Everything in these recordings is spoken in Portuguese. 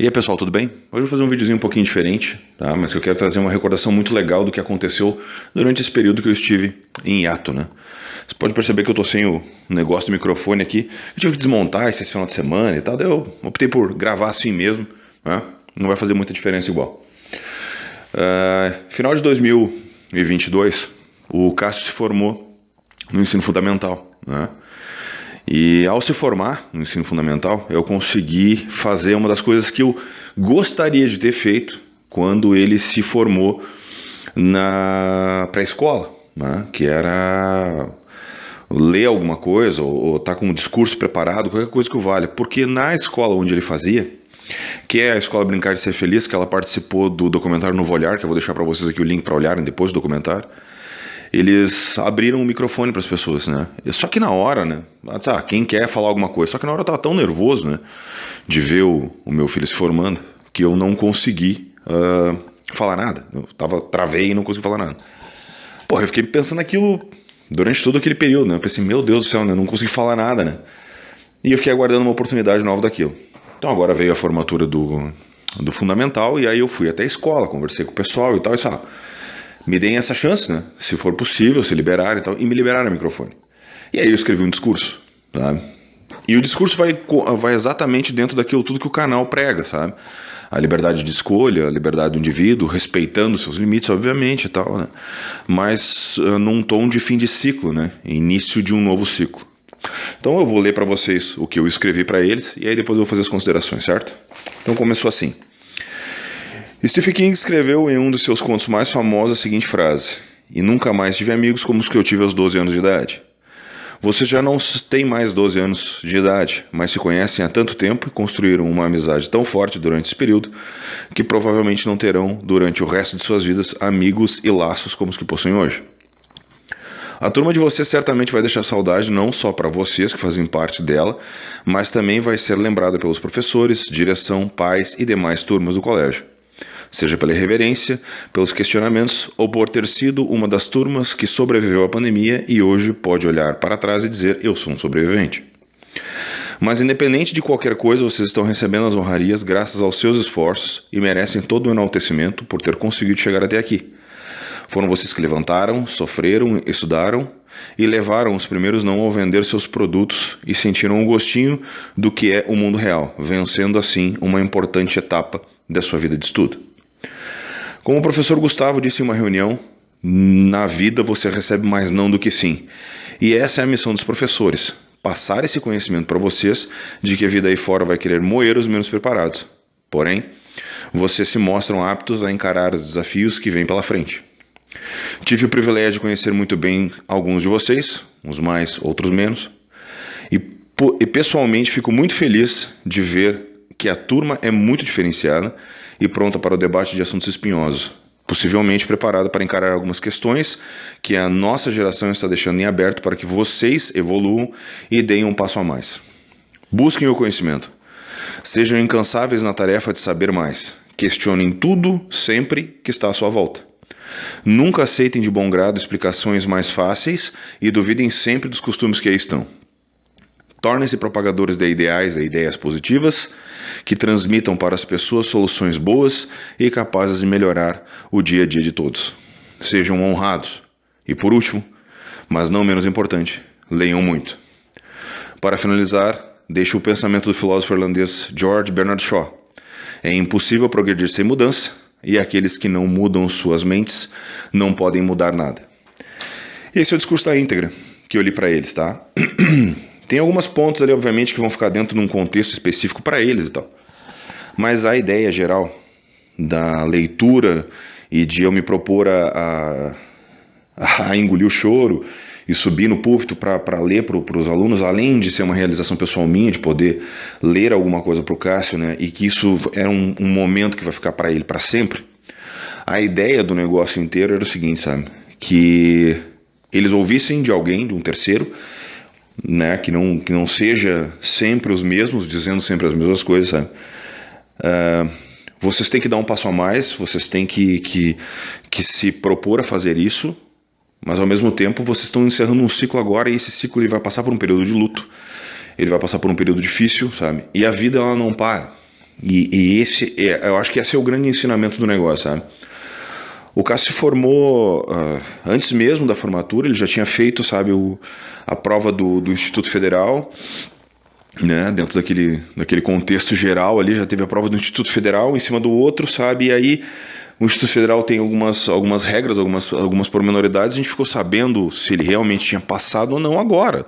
E aí pessoal, tudo bem? Hoje eu vou fazer um videozinho um pouquinho diferente, tá? Mas que eu quero trazer uma recordação muito legal do que aconteceu durante esse período que eu estive em hiato, né? Você pode perceber que eu tô sem o negócio do microfone aqui. Eu tive que desmontar esse final de semana e tal, daí eu optei por gravar assim mesmo, né? Não vai fazer muita diferença igual. Final de 2022, o Cássio se formou no ensino fundamental, né? E ao se formar no ensino fundamental, eu consegui fazer uma das coisas que eu gostaria de ter feito quando ele se formou na pré-escola, né? Que era ler alguma coisa ou estar com um discurso preparado, qualquer coisa que o valha. Porque na escola onde ele fazia, que é a Escola Brincar de Ser Feliz, que ela participou do documentário Novo Olhar, que eu vou deixar para vocês aqui o link para olharem depois do documentário, eles abriram o microfone para as pessoas, né? Só que na hora, né? Quem quer falar alguma coisa? Só que na hora eu tava tão nervoso, né? De ver o meu filho se formando, que eu não consegui falar nada. Eu travei e não consegui falar nada. Porra, eu fiquei pensando naquilo durante todo aquele período, né? Eu pensei, meu Deus do céu, né? Eu não consegui falar nada, né? E eu fiquei aguardando uma oportunidade nova daquilo. Então agora veio a formatura do fundamental, e aí eu fui até a escola, conversei com o pessoal e tal, me deem essa chance, né? Se for possível, se liberarem e tal. E me liberaram o microfone. E aí eu escrevi um discurso, sabe? E o discurso vai exatamente dentro daquilo tudo que o canal prega, sabe? A liberdade de escolha, a liberdade do indivíduo, respeitando seus limites, obviamente, e tal, né? Mas num tom de fim de ciclo, né? Início de um novo ciclo. Então eu vou ler para vocês o que eu escrevi para eles e aí depois eu vou fazer as considerações, certo? Então começou assim. Stephen King escreveu em um dos seus contos mais famosos a seguinte frase: "E nunca mais tive amigos como os que eu tive aos 12 anos de idade." Vocês já não têm mais 12 anos de idade, mas se conhecem há tanto tempo e construíram uma amizade tão forte durante esse período que provavelmente não terão, durante o resto de suas vidas, amigos e laços como os que possuem hoje. A turma de vocês certamente vai deixar saudade não só para vocês que fazem parte dela, mas também vai ser lembrada pelos professores, direção, pais e demais turmas do colégio. Seja pela irreverência, pelos questionamentos ou por ter sido uma das turmas que sobreviveu à pandemia e hoje pode olhar para trás e dizer: eu sou um sobrevivente. Mas independente de qualquer coisa, vocês estão recebendo as honrarias graças aos seus esforços e merecem todo o enaltecimento por ter conseguido chegar até aqui. Foram vocês que levantaram, sofreram, estudaram e levaram os primeiros não ao vender seus produtos e sentiram o gostinho do que é o mundo real, vencendo assim uma importante etapa da sua vida de estudo. Como o professor Gustavo disse em uma reunião, na vida você recebe mais não do que sim. E essa é a missão dos professores, passar esse conhecimento para vocês de que a vida aí fora vai querer moer os menos preparados. Porém, vocês se mostram aptos a encarar os desafios que vêm pela frente. Tive o privilégio de conhecer muito bem alguns de vocês, uns mais, outros menos, e pessoalmente fico muito feliz de ver que a turma é muito diferenciada e pronta para o debate de assuntos espinhosos, possivelmente preparada para encarar algumas questões que a nossa geração está deixando em aberto para que vocês evoluam e deem um passo a mais. Busquem o conhecimento. Sejam incansáveis na tarefa de saber mais. Questionem tudo sempre que está à sua volta. Nunca aceitem de bom grado explicações mais fáceis e duvidem sempre dos costumes que aí estão. Tornem-se propagadores de ideais e ideias positivas que transmitam para as pessoas soluções boas e capazes de melhorar o dia a dia de todos. Sejam honrados. E por último, mas não menos importante, leiam muito. Para finalizar, deixo o pensamento do filósofo irlandês George Bernard Shaw. É impossível progredir sem mudança, e aqueles que não mudam suas mentes não podem mudar nada. Esse é o discurso da íntegra que eu li para eles, tá? Tem alguns pontos ali, obviamente, que vão ficar dentro de um contexto específico para eles e tal. Mas a ideia geral da leitura e de eu me propor a engolir o choro e subir no púlpito para ler para os alunos, além de ser uma realização pessoal minha, de poder ler alguma coisa para o Cássio, né, e que isso era um momento que vai ficar para ele para sempre, a ideia do negócio inteiro era o seguinte, sabe? Que eles ouvissem de alguém, de um terceiro, né, que não seja sempre os mesmos, dizendo sempre as mesmas coisas, sabe? Vocês têm que dar um passo a mais, vocês têm que se propor a fazer isso, mas ao mesmo tempo vocês estão encerrando um ciclo agora, e esse ciclo ele vai passar por um período de luto, ele vai passar por um período difícil, sabe? E a vida ela não para, E eu acho que esse é o grande ensinamento do negócio, sabe? O Cássio se formou antes mesmo da formatura, ele já tinha feito, sabe, a prova do Instituto Federal, né, dentro daquele contexto geral ali, já teve a prova do Instituto Federal em cima do outro, sabe, e aí o Instituto Federal tem algumas regras, algumas pormenoridades, a gente ficou sabendo se ele realmente tinha passado ou não agora,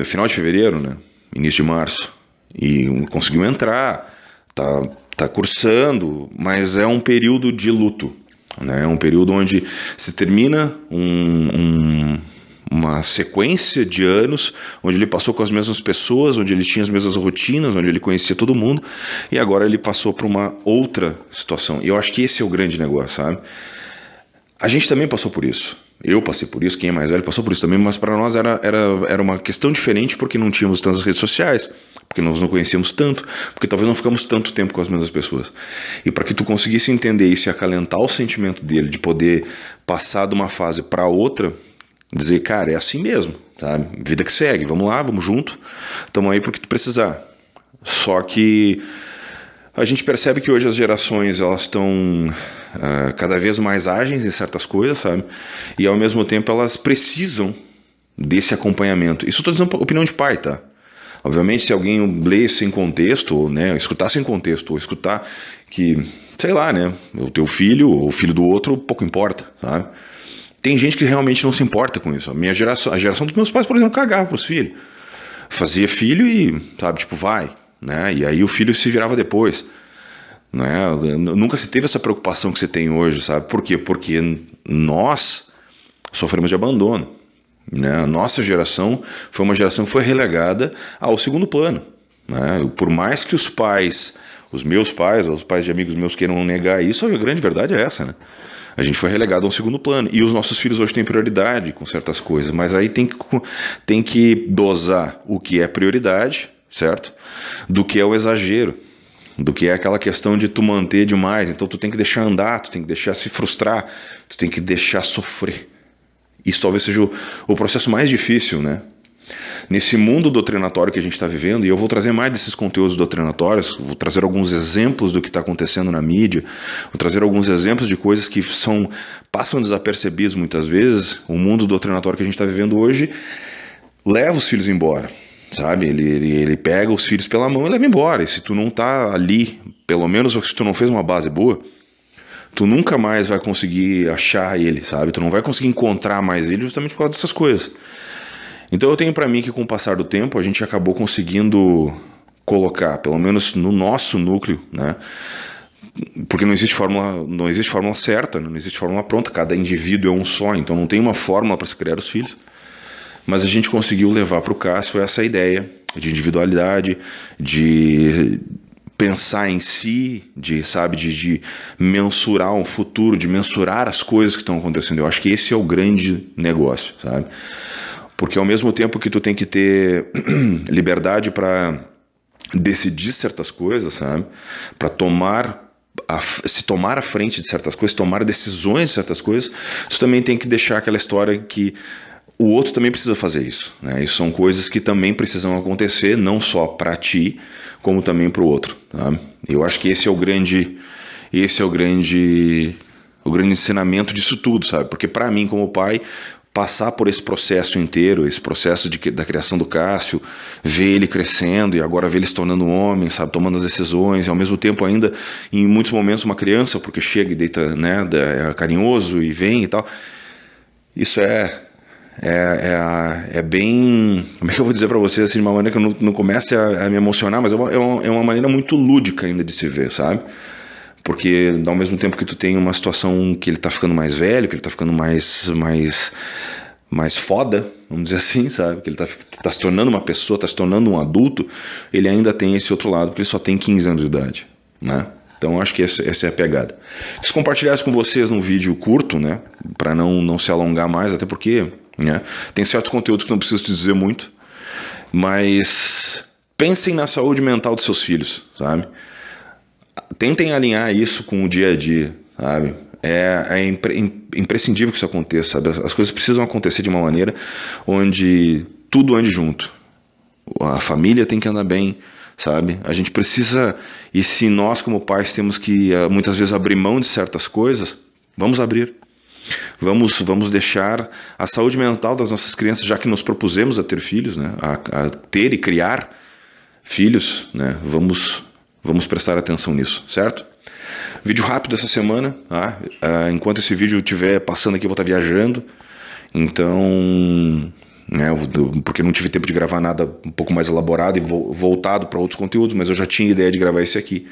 final de fevereiro, né, início de março, e conseguiu entrar, tá cursando, mas é um período de luto, né, é um período onde se termina uma sequência de anos onde ele passou com as mesmas pessoas, onde ele tinha as mesmas rotinas, onde ele conhecia todo mundo, e agora ele passou por uma outra situação. E eu acho que esse é o grande negócio, sabe? A gente também passou por isso. Eu passei por isso, quem é mais velho passou por isso também, mas para nós era uma questão diferente porque não tínhamos tantas redes sociais, porque nós não conhecíamos tanto, porque talvez não ficamos tanto tempo com as mesmas pessoas. E para que tu conseguisse entender isso e acalentar o sentimento dele de poder passar de uma fase para outra, dizer, cara, é assim mesmo, sabe? Vida que segue, vamos lá, vamos junto, estamos aí porque tu precisar. Só que a gente percebe que hoje as gerações elas estão cada vez mais ágeis em certas coisas, sabe? E ao mesmo tempo elas precisam desse acompanhamento. Isso estou dizendo opinião de pai, tá? Obviamente, se alguém lê sem contexto, ou, né, escutar sem contexto, ou escutar que, sei lá, né, o teu filho ou o filho do outro, pouco importa, sabe? Tem gente que realmente não se importa com isso. A geração dos meus pais, por exemplo, cagava pros filhos. Fazia filho e, sabe, tipo, vai, né? E aí o filho se virava depois, né? Nunca se teve essa preocupação que você tem hoje, sabe? Por quê? Porque nós sofremos de abandono, né? A nossa geração foi uma geração que foi relegada ao segundo plano, né? Por mais que os meus pais, ou os pais de amigos meus queiram negar isso, a grande verdade é essa, né? A gente foi relegado a um segundo plano. E os nossos filhos hoje têm prioridade com certas coisas. Mas aí tem que dosar o que é prioridade, certo? Do que é o exagero. Do que é aquela questão de tu manter demais. Então tu tem que deixar andar, tu tem que deixar se frustrar, tu tem que deixar sofrer. Isso talvez seja o processo mais difícil, né? Nesse mundo doutrinatório que a gente está vivendo, e eu vou trazer mais desses conteúdos doutrinatórios, vou trazer alguns exemplos do que está acontecendo na mídia, vou trazer alguns exemplos de coisas que passam desapercebidos muitas vezes. O mundo doutrinatório que a gente está vivendo hoje leva os filhos embora, sabe? Ele pega os filhos pela mão e leva embora. E se tu não está ali, pelo menos se tu não fez uma base boa, tu nunca mais vai conseguir achar ele, sabe? Tu não vai conseguir encontrar mais ele justamente por causa dessas coisas. Então eu tenho para mim que com o passar do tempo a gente acabou conseguindo colocar, pelo menos no nosso núcleo, né? Porque não existe fórmula certa, não existe fórmula pronta, cada indivíduo é um só, então não tem uma fórmula para se criar os filhos. Mas a gente conseguiu levar para o Cássio essa ideia de individualidade, de pensar em si, de mensurar um futuro, de mensurar as coisas que estão acontecendo. Eu acho que esse é o grande negócio, sabe? Porque ao mesmo tempo que tu tem que ter liberdade para decidir certas coisas, sabe? Para se tomar à frente de certas coisas, tomar decisões de certas coisas, tu também tem que deixar aquela história que o outro também precisa fazer isso, né? Isso são coisas que também precisam acontecer, não só para ti, como também para o outro, tá? Eu acho que esse é o grande ensinamento disso tudo, sabe? Porque para mim, como pai, passar por esse processo inteiro, esse processo da criação do Cássio, ver ele crescendo e agora ver ele se tornando um homem, sabe, tomando as decisões, e ao mesmo tempo ainda, em muitos momentos, uma criança, porque chega e deita, né, é carinhoso e vem e tal. Isso é bem, como é que eu vou dizer para vocês, assim, de uma maneira que eu não comece a me emocionar, mas é uma maneira muito lúdica ainda de se ver, sabe? Porque ao mesmo tempo que tu tem uma situação que ele tá ficando mais velho, que ele tá ficando mais foda, vamos dizer assim, sabe? Que ele tá se tornando uma pessoa, tá se tornando um adulto, ele ainda tem esse outro lado, porque ele só tem 15 anos de idade, né? Então acho que essa é a pegada. Quis compartilhar isso com vocês num vídeo curto, né? Para não se alongar mais, até porque, né, tem certos conteúdos que não preciso te dizer muito, mas pensem na saúde mental dos seus filhos, sabe? Tentem alinhar isso com o dia a dia, sabe? É imprescindível que isso aconteça, sabe? As coisas precisam acontecer de uma maneira onde tudo ande junto. A família tem que andar bem, sabe? A gente precisa, e se nós como pais temos que muitas vezes abrir mão de certas coisas, vamos abrir. Vamos deixar a saúde mental das nossas crianças, já que nos propusemos a ter filhos, né? A ter e criar filhos, né? Vamos prestar atenção nisso, certo? Vídeo rápido essa semana, tá? Enquanto esse vídeo estiver passando aqui, eu vou estar viajando, então, né, porque não tive tempo de gravar nada um pouco mais elaborado e voltado para outros conteúdos, mas eu já tinha ideia de gravar esse aqui.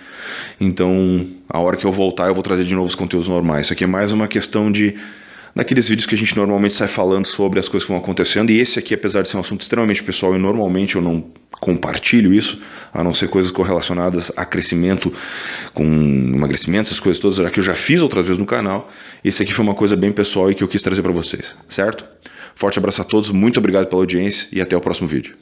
Então, a hora que eu voltar, eu vou trazer de novo os conteúdos normais. Isso aqui é mais uma questão daqueles vídeos que a gente normalmente sai falando sobre as coisas que vão acontecendo, e esse aqui, apesar de ser um assunto extremamente pessoal, e normalmente eu não compartilho isso, a não ser coisas correlacionadas a crescimento, com emagrecimento, essas coisas todas, já que eu já fiz outras vezes no canal, esse aqui foi uma coisa bem pessoal e que eu quis trazer para vocês, certo? Forte abraço a todos, muito obrigado pela audiência e até o próximo vídeo.